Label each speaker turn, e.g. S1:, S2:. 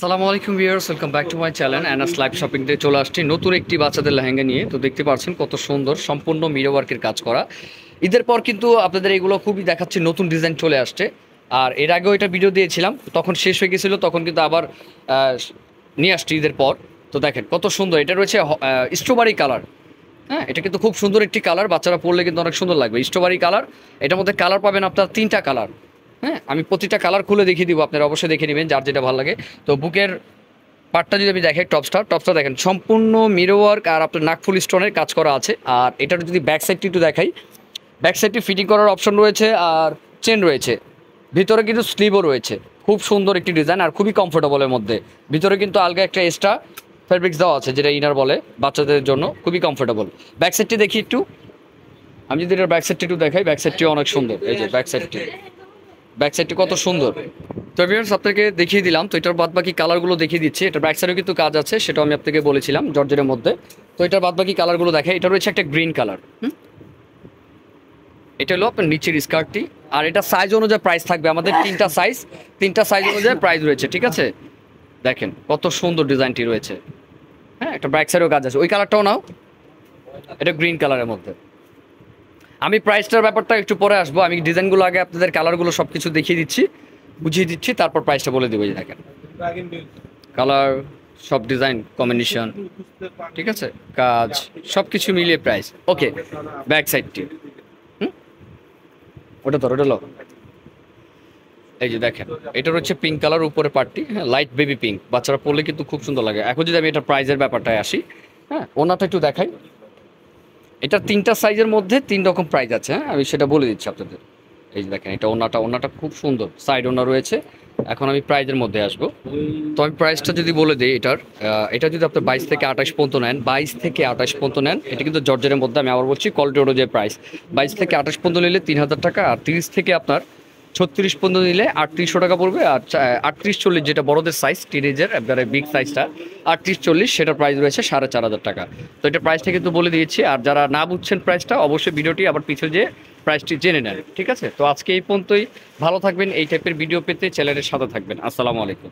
S1: আসসালামু আলাইকুম viewers, welcome back to my channel Anas live shopping তে চলে আসছি নতুন একটি বাচ্চাদের লেহেঙ্গা নিয়ে। তো দেখতে পাচ্ছেন কত সুন্দর সম্পূর্ণ মিরর ওয়ার্কের কাজ করা। ঈদের পর কিন্তু আপনাদের এগুলো খুবই দেখাচ্ছে, নতুন ডিজাইন চলে আসছে। আর এর আগেও এটা ভিডিও দিয়েছিলাম, তখন শেষ হয়ে গেছিলো, তখন কিন্তু আবার নিয়ে আসছি ঈদের পর। তো দেখেন কত সুন্দর, এটা রয়েছে স্ট্রবেরি কালার। হ্যাঁ, এটা কিন্তু খুব সুন্দর একটি কালার, বাচ্চারা পরলে কিন্তু অনেক সুন্দর লাগবে। স্ট্রবেরি কালার, এটার মধ্যে কালার পাবেন আপনার 3টা কালার। হ্যাঁ, আমি প্রতিটা কালার খুলে দেখিয়ে দিব, আপনারা অবশ্যই দেখে নেবেন যার যেটা ভালো লাগে। তো বুকের পার্টটা যদি আমি দেখাই, টপসটা দেখেন সম্পূর্ণ মিরর ওয়ার্ক আর আপনার নাকফুল স্টোনের কাজ করা আছে। আর এটার যদি ব্যাক সাইডটি একটু দেখাই, ব্যাক সাইডটি ফিটিং করার অপশন রয়েছে আর চেন রয়েছে, ভিতরে কিন্তু স্লিভও রয়েছে। খুব সুন্দর একটি ডিজাইন আর খুবই কমফোর্টেবলের মধ্যে। ভিতরে কিন্তু আলগা একটা এক্সট্রা ফেব্রিক্স দেওয়া আছে, যেটা ইনার বলে, বাচ্চাদের জন্য খুবই কমফোর্টেবল। ব্যাক সাইডটি দেখি একটু, আমি যদি এটার ব্যাক সাইডটি একটু দেখাই, ব্যাক সাইডটিও অনেক সুন্দর। এই যে ব্যাক সাইডটি কত সুন্দর। তো ভিউয়ার্স, আপনাকে দেখিয়ে দিলাম। তো এটার বাদবাকি কালারগুলো দেখিয়ে দিচ্ছি। এটার ব্যাক সাইডেও কিন্তু কাজ আছে, সেটাও আমি আপনাকে বলেছিলাম জর্জেটের মধ্যে। তো এটার বাদবাকি কালারগুলো দেখাই। এটা রয়েছে একটা গ্রিন কালার। এটা হলো আপনার নিচের স্কার্টটি। আর এটা সাইজ অনুযায়ী প্রাইস থাকবে আমাদের, তিনটা সাইজ অনুযায়ী প্রাইস রয়েছে, ঠিক আছে? দেখেন কত সুন্দর ডিজাইনটি রয়েছে। হ্যাঁ, একটা ব্যাক সাইডেও কাজ আছে। ওই কালারটাও নাও, এটা গ্রিন কালারের মধ্যে। আমি প্রাইসটার ব্যাপারটা একটু পরে আসবো, আমি ডিজাইনগুলো আগে আপনাদের কালারগুলো সব কিছু দেখিয়ে দিচ্ছি, বুঝিয়ে দিচ্ছি, তারপর প্রাইসটা বলে দেবো। দেখেন কালার, সব ডিজাইন কম্বিনেশন, ঠিক আছে, কাজ সব কিছু মিলিয়ে প্রাইস ওকে। ব্যাক সাইডটি ওটা লো, এই যে দেখেন, এটার হচ্ছে পিঙ্ক কালার উপরে পার্টটি। হ্যাঁ, লাইট বেবি পিঙ্ক, বাচ্চারা পরলে কিন্তু খুব সুন্দর লাগে। এখন যদি আমি এটা প্রাইজের ব্যাপারটায় আসি, হ্যাঁ, ওনাটা একটু দেখাই। এটা 3টা সাইজের মধ্যে 3 রকম প্রাইস আছে। হ্যাঁ, আমি সেটা বলে দিচ্ছি আপনাদের। এই যে দেখেন, এটা ওনাটা খুব সুন্দর, সাইড ওনা রয়েছে। এখন আমি প্রাইজের মধ্যে আসবো। তো আমি প্রাইসটা যদি বলে দিই, এটা যদি আপনার 22 থেকে 28 পর্যন্ত নেন, 22 থেকে 28 পর্যন্ত নেন, এটা কিন্তু জর্জের মধ্যে, আমি আবার বলছি কোয়ালিটি অনুযায়ী প্রাইস। 22 থেকে 28 পর্যন্ত নিলে 3000 টাকা, আর 30 থেকে আপনার 36 পর্যন্ত নিলে 3800 টাকা পড়বে। আর 38-40 যেটা বড়দের সাইজ, টিনেজের একবারে বিগ সাইজটা, 38-40 সেটার প্রাইস রয়েছে 4500 টাকা। তো এটা প্রাইসটা কিন্তু বলে দিয়েছি। আর যারা না বুঝছেন প্রাইসটা, অবশ্যই ভিডিওটি আবার পিছনে যেয়ে প্রাইসটি জেনে নেন, ঠিক আছে? তো আজকে এই পর্যন্তই। ভালো থাকবেন, এই টাইপের ভিডিও পেতে চ্যানেলের সাথে থাকবেন। আসসালামু আলাইকুম।